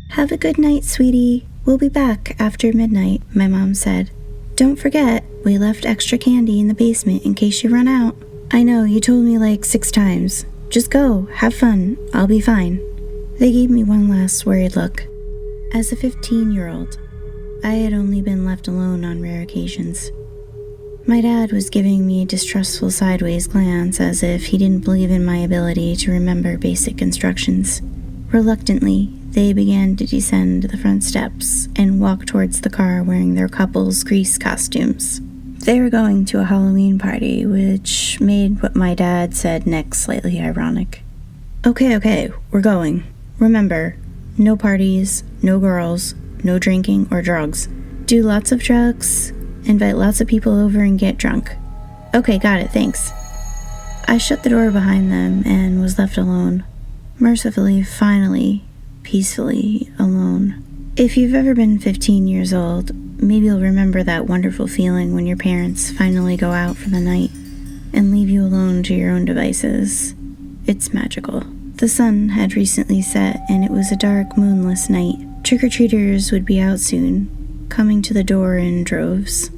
"Have a good night, sweetie. We'll be back after midnight," my mom said. "Don't forget, we left extra candy in the basement in case you run out." "I know, you told me like 6 times. Just go, have fun, I'll be fine." They gave me one last worried look. As a 15-year-old, I had only been left alone on rare occasions. My dad was giving me a distrustful sideways glance as if he didn't believe in my ability to remember basic instructions. Reluctantly, they began to descend the front steps and walk towards the car wearing their couple's grease costumes. They were going to a Halloween party, which made what my dad said next slightly ironic. Okay, we're going. Remember, no parties, no girls, no drinking or drugs. Do lots of drugs, invite lots of people over and get drunk. Okay, got it, thanks." I shut the door behind them and was left alone. Mercifully, finally, peacefully alone. If you've ever been 15 years old, maybe you'll remember that wonderful feeling when your parents finally go out for the night and leave you alone to your own devices. It's magical. The sun had recently set and it was a dark, moonless night. Trick-or-treaters would be out soon, coming to the door in droves.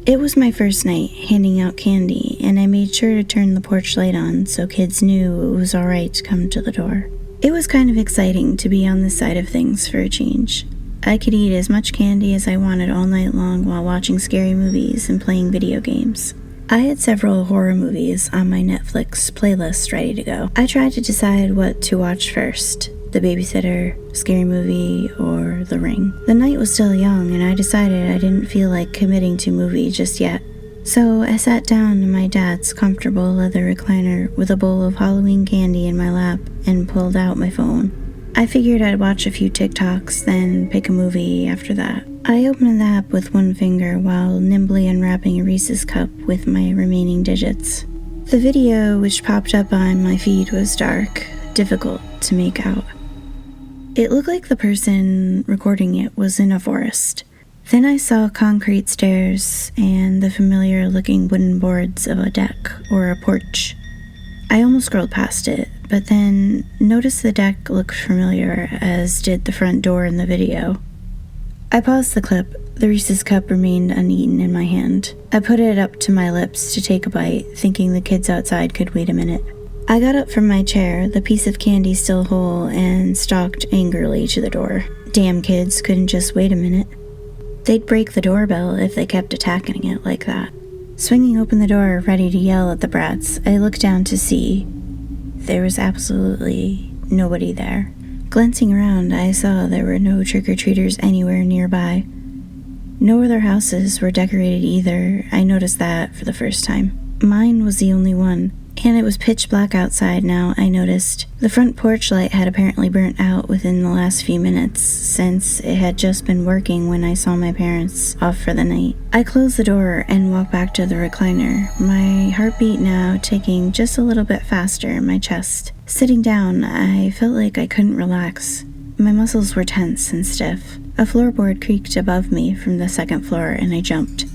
It was my first night handing out candy, and I made sure to turn the porch light on so kids knew it was alright to come to the door. It was kind of exciting to be on this side of things for a change. I could eat as much candy as I wanted all night long while watching scary movies and playing video games. I had several horror movies on my Netflix playlist ready to go. I tried to decide what to watch first: The Babysitter, Scary Movie, or The Ring. The night was still young, and I decided I didn't feel like committing to movie just yet. So I sat down in my dad's comfortable leather recliner with a bowl of Halloween candy in my lap and pulled out my phone. I figured I'd watch a few TikToks, then pick a movie after that. I opened the app with one finger while nimbly unwrapping a Reese's cup with my remaining digits. The video which popped up on my feed was dark, difficult to make out. It looked like the person recording it was in a forest. Then I saw concrete stairs and the familiar-looking wooden boards of a deck or a porch. I almost scrolled past it, but then noticed the deck looked familiar, as did the front door in the video. I paused the clip. The Reese's cup remained uneaten in my hand. I put it up to my lips to take a bite, thinking the kids outside could wait a minute. I got up from my chair, the piece of candy still whole, and stalked angrily to the door. Damn kids couldn't just wait a minute. They'd break the doorbell if they kept attacking it like that. Swinging open the door, ready to yell at the brats, I looked down to see there was absolutely nobody there. Glancing around, I saw there were no trick-or-treaters anywhere nearby. No other houses were decorated either. I noticed that for the first time. Mine was the only one, and it was pitch black outside now, I noticed. The front porch light had apparently burnt out within the last few minutes, since it had just been working when I saw my parents off for the night. I closed the door and walked back to the recliner, my heartbeat now ticking just a little bit faster in my chest. Sitting down, I felt like I couldn't relax. My muscles were tense and stiff. A floorboard creaked above me from the second floor, and I jumped.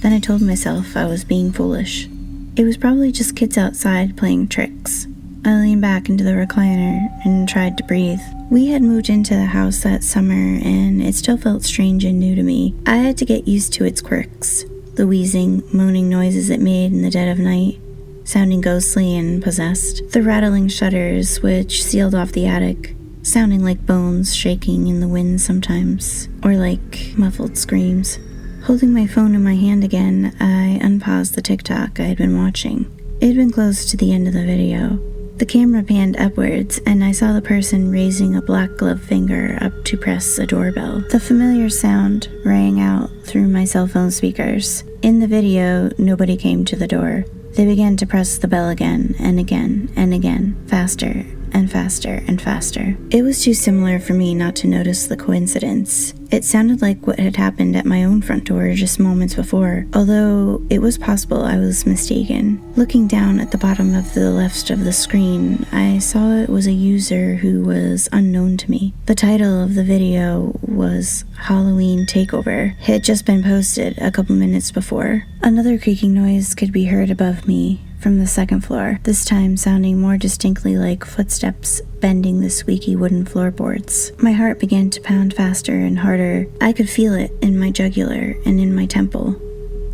Then I told myself I was being foolish. It was probably just kids outside playing tricks. I leaned back into the recliner and tried to breathe. We had moved into the house that summer, and it still felt strange and new to me. I had to get used to its quirks, the wheezing, moaning noises it made in the dead of night, sounding ghostly and possessed, the rattling shutters which sealed off the attic, sounding like bones shaking in the wind sometimes, or like muffled screams. Holding my phone in my hand again, I unpaused the TikTok I had been watching. It had been close to the end of the video. The camera panned upwards, and I saw the person raising a black gloved finger up to press a doorbell. The familiar sound rang out through my cell phone speakers. In the video, nobody came to the door. They began to press the bell again and again and again, faster and faster and faster. It was too similar for me not to notice the coincidence. It sounded like what had happened at my own front door just moments before, although it was possible I was mistaken. Looking down at the bottom of the left of the screen, I saw it was a user who was unknown to me. The title of the video was Halloween Takeover. It had just been posted a couple minutes before. Another creaking noise could be heard above me, from the second floor, this time sounding more distinctly like footsteps bending the squeaky wooden floorboards. My heart began to pound faster and harder. I could feel it in my jugular and in my temple.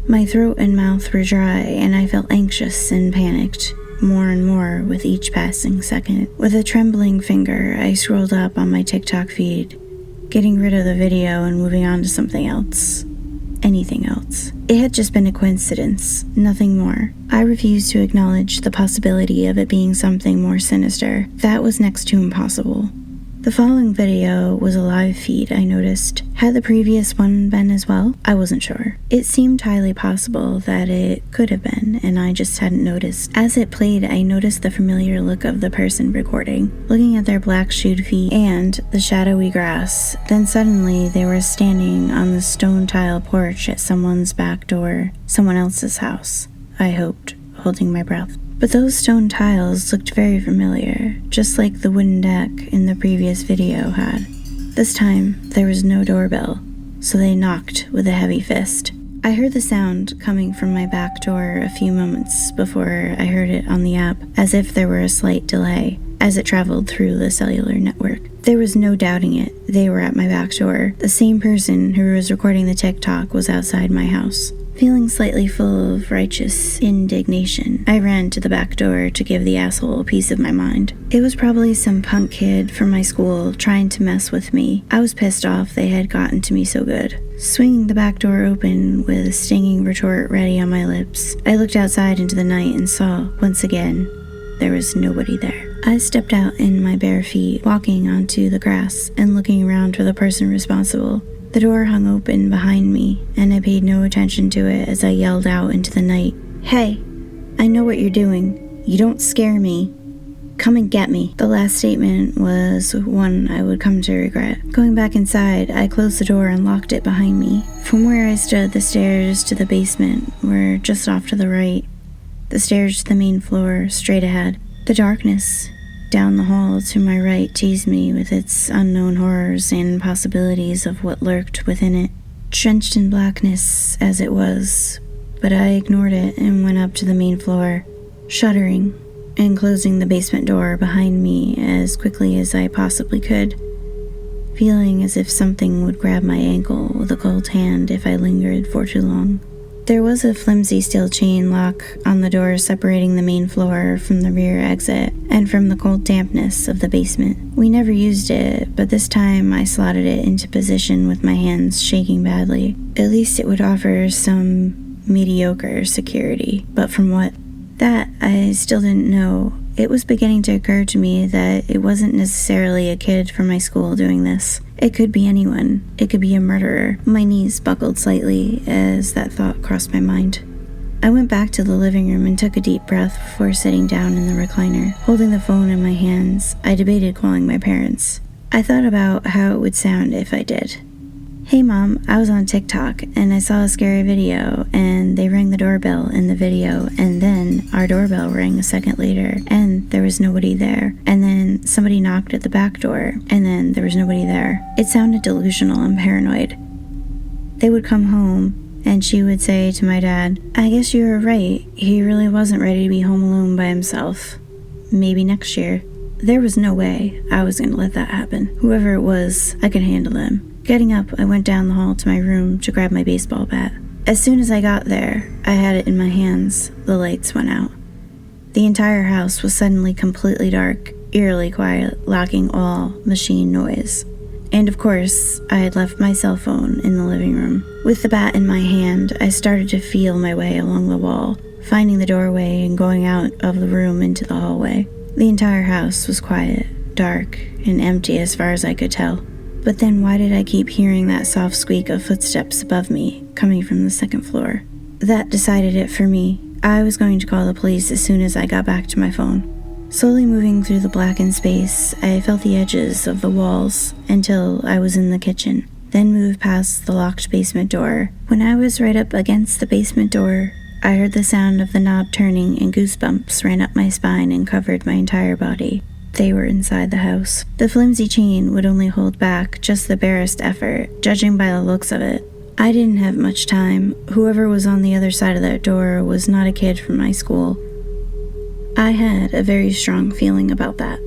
My throat and mouth were dry, and I felt anxious and panicked, more and more with each passing second. With a trembling finger, I scrolled up on my TikTok feed, getting rid of the video and moving on to something else. Anything else. It had just been a coincidence, nothing more. I refused to acknowledge the possibility of it being something more sinister. That was next to impossible. The following video was a live feed, I noticed. Had the previous one been as well? I wasn't sure. It seemed highly possible that it could have been, and I just hadn't noticed. As it played, I noticed the familiar look of the person recording, looking at their black shoed feet and the shadowy grass. Then suddenly, they were standing on the stone tile porch at someone's back door, someone else's house, I hoped, holding my breath. But those stone tiles looked very familiar, just like the wooden deck in the previous video had. This time, there was no doorbell, so they knocked with a heavy fist. I heard the sound coming from my back door a few moments before I heard it on the app, as if there were a slight delay as it traveled through the cellular network. There was no doubting it. They were at my back door. The same person who was recording the TikTok was outside my house. Feeling slightly full of righteous indignation, I ran to the back door to give the asshole a piece of my mind. It was probably some punk kid from my school trying to mess with me. I was pissed off they had gotten to me so good. Swinging the back door open with a stinging retort ready on my lips, I looked outside into the night and saw, once again, there was nobody there. I stepped out in my bare feet, walking onto the grass and looking around for the person responsible. The door hung open behind me, and I paid no attention to it as I yelled out into the night, "Hey, I know what you're doing. You don't scare me. Come and get me." The last statement was one I would come to regret. Going back inside, I closed the door and locked it behind me. From where I stood, the stairs to the basement were just off to the right. The stairs to the main floor, straight ahead. The darkness down the hall to my right teased me with its unknown horrors and possibilities of what lurked within it, drenched in blackness as it was, but I ignored it and went up to the main floor, shuddering and closing the basement door behind me as quickly as I possibly could, feeling as if something would grab my ankle with a cold hand if I lingered for too long. There was a flimsy steel chain lock on the door separating the main floor from the rear exit and from the cold dampness of the basement. We never used it, but this time I slotted it into position with my hands shaking badly. At least it would offer some mediocre security, but from what? That I still didn't know. It was beginning to occur to me that it wasn't necessarily a kid from my school doing this. It could be anyone. It could be a murderer. My knees buckled slightly as that thought crossed my mind. I went back to the living room and took a deep breath before sitting down in the recliner. Holding the phone in my hands, I debated calling my parents. I thought about how it would sound if I did. "Hey Mom, I was on TikTok and I saw a scary video and they rang the doorbell in the video and then our doorbell rang a second later and there was nobody there and then somebody knocked at the back door and then there was nobody there." It sounded delusional and paranoid. They would come home and she would say to my dad, "I guess you were right. He really wasn't ready to be home alone by himself. Maybe next year." There was no way I was going to let that happen. Whoever it was, I could handle them. Getting up, I went down the hall to my room to grab my baseball bat. As soon as I got there, I had it in my hands. The lights went out. The entire house was suddenly completely dark, eerily quiet, lacking all machine noise. And of course, I had left my cell phone in the living room. With the bat in my hand, I started to feel my way along the wall, finding the doorway and going out of the room into the hallway. The entire house was quiet, dark, and empty as far as I could tell. But then why did I keep hearing that soft squeak of footsteps above me, coming from the second floor? That decided it for me. I was going to call the police as soon as I got back to my phone. Slowly moving through the blackened space, I felt the edges of the walls until I was in the kitchen, then moved past the locked basement door. When I was right up against the basement door, I heard the sound of the knob turning and goosebumps ran up my spine and covered my entire body. They were inside the house. The flimsy chain would only hold back just the barest effort, judging by the looks of it. I didn't have much time. Whoever was on the other side of that door was not a kid from my school. I had a very strong feeling about that.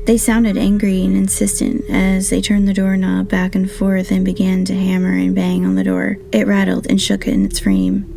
They sounded angry and insistent as they turned the doorknob back and forth and began to hammer and bang on the door. It rattled and shook in its frame.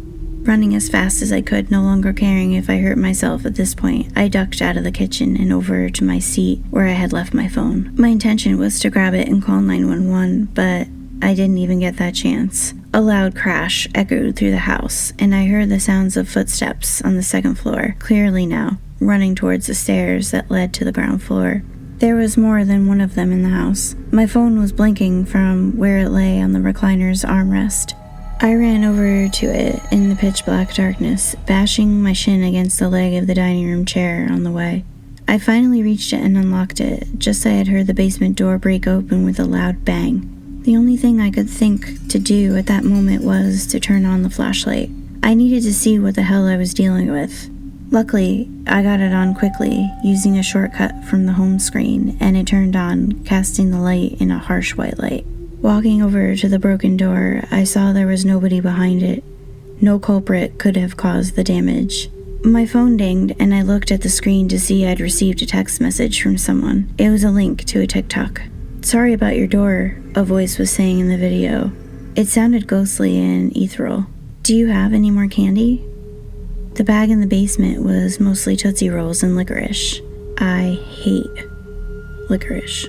Running as fast as I could, no longer caring if I hurt myself at this point, I ducked out of the kitchen and over to my seat where I had left my phone. My intention was to grab it and call 911, but I didn't even get that chance. A loud crash echoed through the house, and I heard the sounds of footsteps on the second floor, clearly now, running towards the stairs that led to the ground floor. There was more than one of them in the house. My phone was blinking from where it lay on the recliner's armrest. I ran over to it in the pitch black darkness, bashing my shin against the leg of the dining room chair on the way. I finally reached it and unlocked it, just as I had heard the basement door break open with a loud bang. The only thing I could think to do at that moment was to turn on the flashlight. I needed to see what the hell I was dealing with. Luckily, I got it on quickly, using a shortcut from the home screen, and it turned on, casting the light in a harsh white light. Walking over to the broken door, I saw there was nobody behind it. No culprit could have caused the damage. My phone dinged, and I looked at the screen to see I'd received a text message from someone. It was a link to a TikTok. "Sorry about your door," a voice was saying in the video. It sounded ghostly and ethereal. "Do you have any more candy?" The bag in the basement was mostly Tootsie Rolls and licorice. I hate licorice.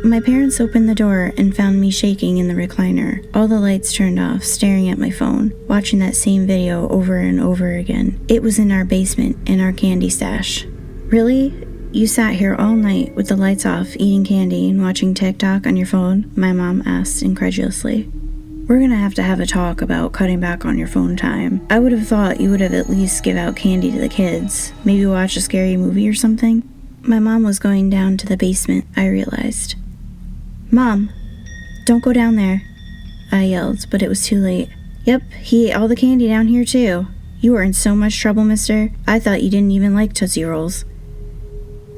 My parents opened the door and found me shaking in the recliner, all the lights turned off, staring at my phone, watching that same video over and over again. It was in our basement, in our candy stash. "Really? You sat here all night with the lights off, eating candy and watching TikTok on your phone?" my mom asked incredulously. "We're gonna have to have a talk about cutting back on your phone time. I would have thought you would have at least give out candy to the kids. Maybe watch a scary movie or something." My mom was going down to the basement, I realized. "Mom, don't go down there," I yelled, but it was too late. "Yep, he ate all the candy down here too. You are in so much trouble, mister. I thought you didn't even like Tootsie Rolls."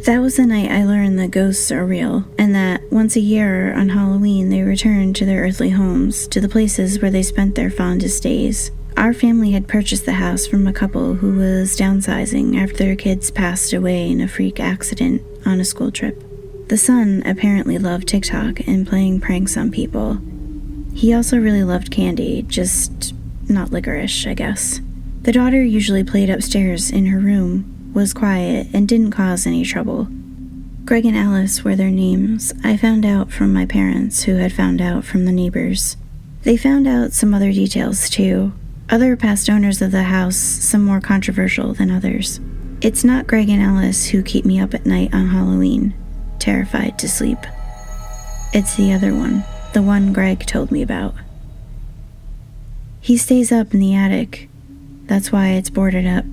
That was the night I learned that ghosts are real, and that once a year on Halloween they return to their earthly homes, to the places where they spent their fondest days. Our family had purchased the house from a couple who was downsizing after their kids passed away in a freak accident on a school trip. The son apparently loved TikTok and playing pranks on people. He also really loved candy, just not licorice, I guess. The daughter usually played upstairs in her room, was quiet, and didn't cause any trouble. Greg and Alice were their names. I found out from my parents, who had found out from the neighbors. They found out some other details too. Other past owners of the house, some more controversial than others. It's not Greg and Alice who keep me up at night on Halloween, terrified to sleep. It's the other one, the one Greg told me about. He stays up in the attic. That's why it's boarded up.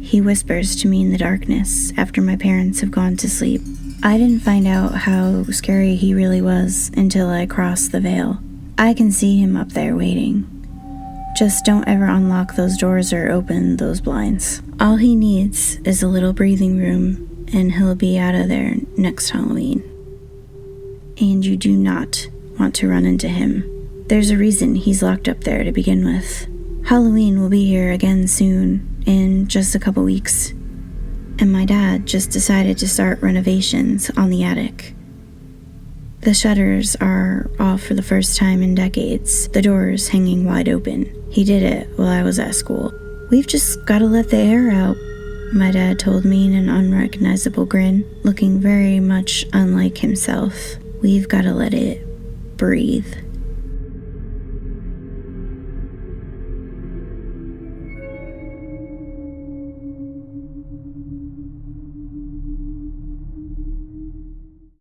He whispers to me in the darkness after my parents have gone to sleep. I didn't find out how scary he really was until I crossed the veil. I can see him up there waiting. Just don't ever unlock those doors or open those blinds. All he needs is a little breathing room, and he'll be out of there next Halloween. And you do not want to run into him. There's a reason he's locked up there to begin with. Halloween will be here again soon, in just a couple weeks. And my dad just decided to start renovations on the attic. The shutters are off for the first time in decades, the doors hanging wide open. He did it while I was at school. "We've just gotta let the air out," my dad told me in an unrecognizable grin, looking very much unlike himself. "We've gotta let it breathe."